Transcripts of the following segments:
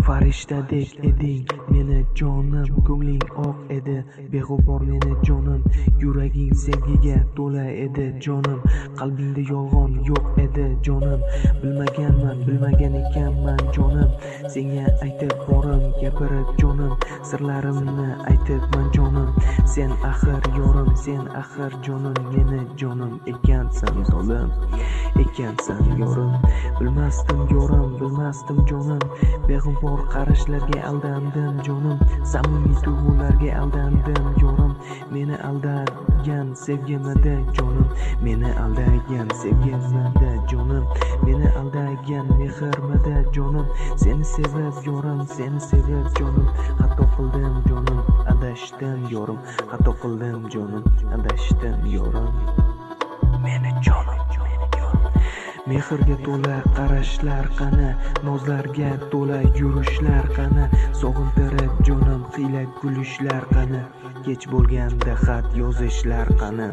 Farishtadek eding meni jonim, ko'ngling oq edi beg'ubor meni jonim, yuraging sevgiga to'la edi jonim, qalbingda yolg'on yo'q edi jonim. Bilmagan ekanman jonim, senga aytib borim gapirib jonim, sirlarimni aytibman jonim. Sen axir yorim, sen axir jonim, meni jonim ekansan zolim, ekansan yorim. Bilmasdim yorim, bilmasdim jonim, beg'ubor qarashlarga aldandim jonim, samimiy tuyg'ularga aldandim yorim. Meni aldagan sevgimada jonim, meni aldagan sevgimada jonim, meni aldagan mehrmada jonim. Seni sevib yorim, seni sevib jonim, xato qildim jonim, adashdim yorim, xato qildim jonim, adashdim yorim. Meni jonim, mehrga to'la qarashlar qani, nozlarga to'la yurishlar qani, sog'intirib jonim qiyla kulishlar qani, kech bo'lganda xat yozishlar qani.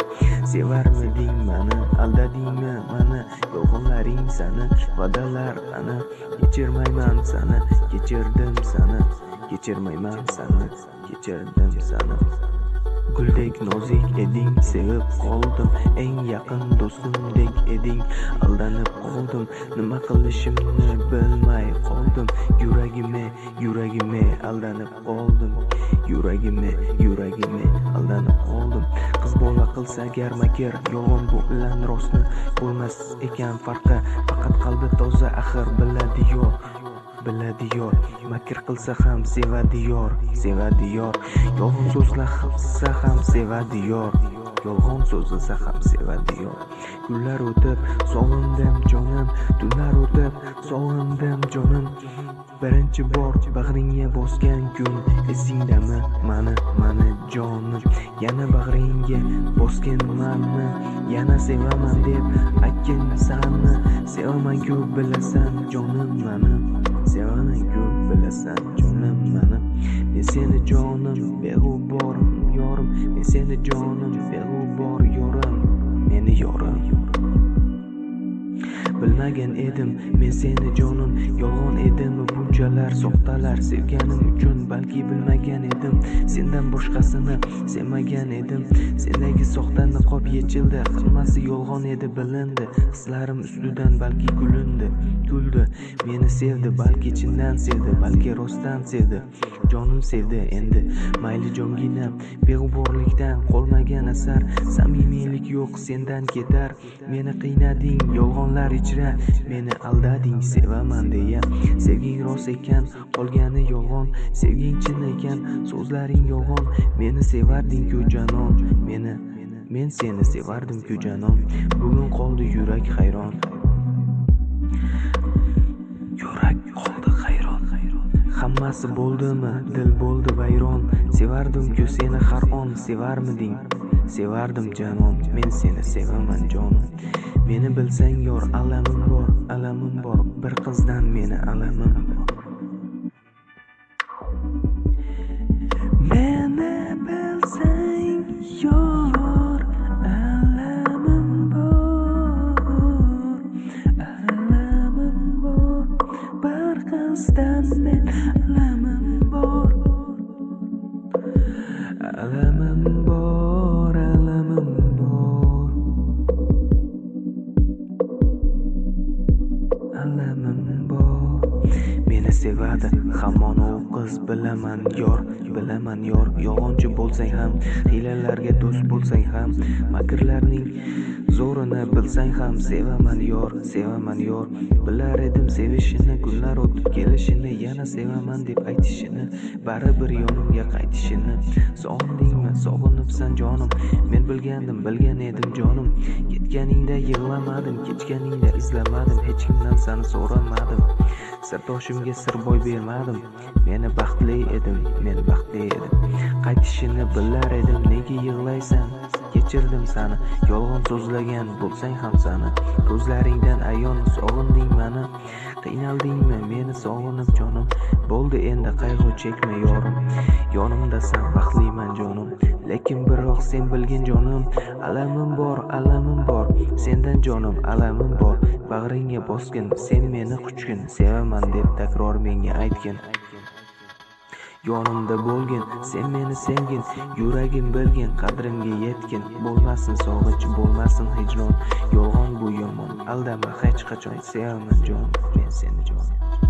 Sevarmiding mani, aldadingmi mani, yolg'onlaring sani, va'dalar qani. Kechirmayman sani, kechirdim sani, kechirmayman sani, kechirdim sani. Guldek nozik eding, sevib qoldim, eng yaqin do'stimdek eding, aldanib qoldim, nima qilishimni bilmay qoldim, yuragime aldanib qoldim, yuragime aldanib qoldim. Qiz bola qilsa garmakir, yolg'on bu bilan rostni bo'lmas ekan farqi, faqat qalbi toza axir biladi yor, makr qilsa ham sevadi yor, yolg'on so'zlasa ham sevadi yor, yolg'on so'zlasa ham sevadi yor. Kunlar o'tib sog'indim jonim, tunlar o'tib sog'indim jonim, birinchi bor bag'ringga bosgan kun esingdami mani jonim, yana bag'ringga bosganmanmi, yana sevaman deb aytgansanmi, sevaman-ku bilasan jonim mani, sevaman-ku bilasan jonim mani. Men seni jonim beg'ubor yorim, men seni jonim beg'ubor yorim, meni yorim. Bilmagan edim men seni jonim, yolg'on edimi bunchalar soxtalar sevganim uchun, balki bilmagan edim, sendan boshqasini sevmagan edim. Sendagi soxta niqob yechildi, hammasi yolg'on edi bilindi, hislarim ustidan balki kuldi, meni sevdi, balki chindan sevdi, balki rostdan sevdi, jonim sevdi endi. Mayli jongina, beg'uborlikdan qolmagan asar, samimiylik yo'q sendan ketar. Meni qiynading yolg'onlar ichra, meni aldading sevaman deya. Sevging rost ekan, qolgani yolg'on, sevging chin ekan, so'zlaring yolg'on. Meni sevarding-ku janon, men seni sevardim-ku janon. Bugun qoldi yurak hayron, hammasi bo'ldimi, dil bo'ldi vayron. Sevardim-ku seni har on, sevarmiding? Sevardim janon, men seni sevaman jonim. Meni bilsang yor, alamim bor, bir qizdan meni alamim bor. Meni bilsang yor, alamim bor, bir qizdan men alamim bor, alamim bor, alamim bor, alamim bor. Meni sevadi hamon u qiz, bilaman yor, yolg'onchi bo'lsang ham, hiylalarga do'st bo'lsang ham, makrlarning zo'rini bilsang ham, sevaman yor, bilar edim sevishini, kunlar o'tib kelishini, yana sevaman deb aytishini, baribir yonimga qaytishini. Sog'indingmi, sog'inibsan jonim, men bilgan edim jonim, ketganingda yig'lamadim, kechganingda izlamadim, hech kimdan sani so'ramadim, sirdoshimga sir boy bermadim. Meni baxtli edim, qaytishini bilar edim, nega yig'laysan? Kechirdim sani, yolg'on so'zlagan bo'lsang ham sani, ko'zlaringdan ayon sog'inding mani. Qiynaldingmi meni sog'inib jonim, bo'ldi endi qayg'u chekma yorim, yonimdasan baxtliman jonim. Lekin biroq sen bilgin jonim, alamim bor, sendan jonim alamim bor, bag'ringga bosgin, sen meni quchgin, sevaman deb takror menga aytgin. Yonimda bo'lgin, sen meni sevgin, yuragim bilgin, qadrimga yetgin. Bo'lmasin sog'inch, bo'lmasin hijron, yolg'on bu yomon, aldama hech qachon, sevaman jonim, men seni jonim.